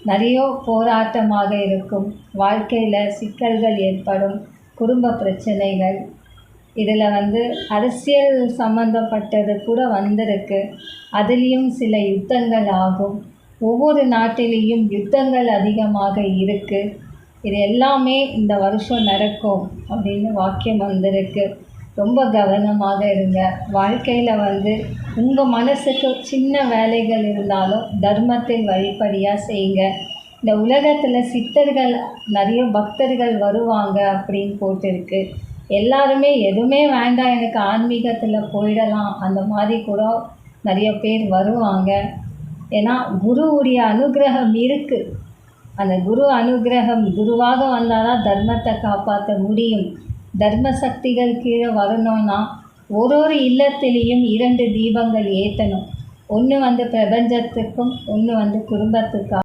நிறைய போராட்டமாக இருக்கும். வாழ்க்கையில் சிக்கல்கள் ஏற்படும், குடும்ப பிரச்சனைகள், இதில் அரசியல் சம்மந்தப்பட்டது கூட வந்திருக்கு. அதுலேயும் சில யுத்தங்கள் ஆகும். ஒவ்வொரு நாட்டிலேயும் யுத்தங்கள் அதிகமாக இருக்குது. இது எல்லாமே இந்த வருஷம் நடக்கும் அப்படின்னு வாக்கியம் வந்திருக்கு. ரொம்ப கவனமாக இருங்க. வாழ்க்கையில் உங்கள் மனசுக்கு சின்ன வேலைகள் இருந்தாலும் தர்மத்தில் வழிப்படியாக செய்யுங்க. இந்த உலகத்தில் சித்தர்கள் நிறைய பக்தர்கள் வருவாங்க அப்படின்னு போட்டிருக்கு. எல்லாருமே எதுவுமே வேண்டாம், எனக்கு ஆன்மீகத்தில் போயிடலாம், அந்த மாதிரி கூட நிறைய பேர் வருவாங்க. ஏன்னா குருவுடைய அனுகிரகம் இருக்குது. அந்த குரு அனுகிரகம் குருவாக வந்தால் தான் தர்மத்தை காப்பாற்ற முடியும். தர்ம சக்திகள் கீழே வரணும்னா ஒரு இல்லத்திலையும் 2 தீபங்கள் ஏற்றணும். ஒன்று பிரபஞ்சத்துக்கும், ஒன்று குடும்பத்துக்காக.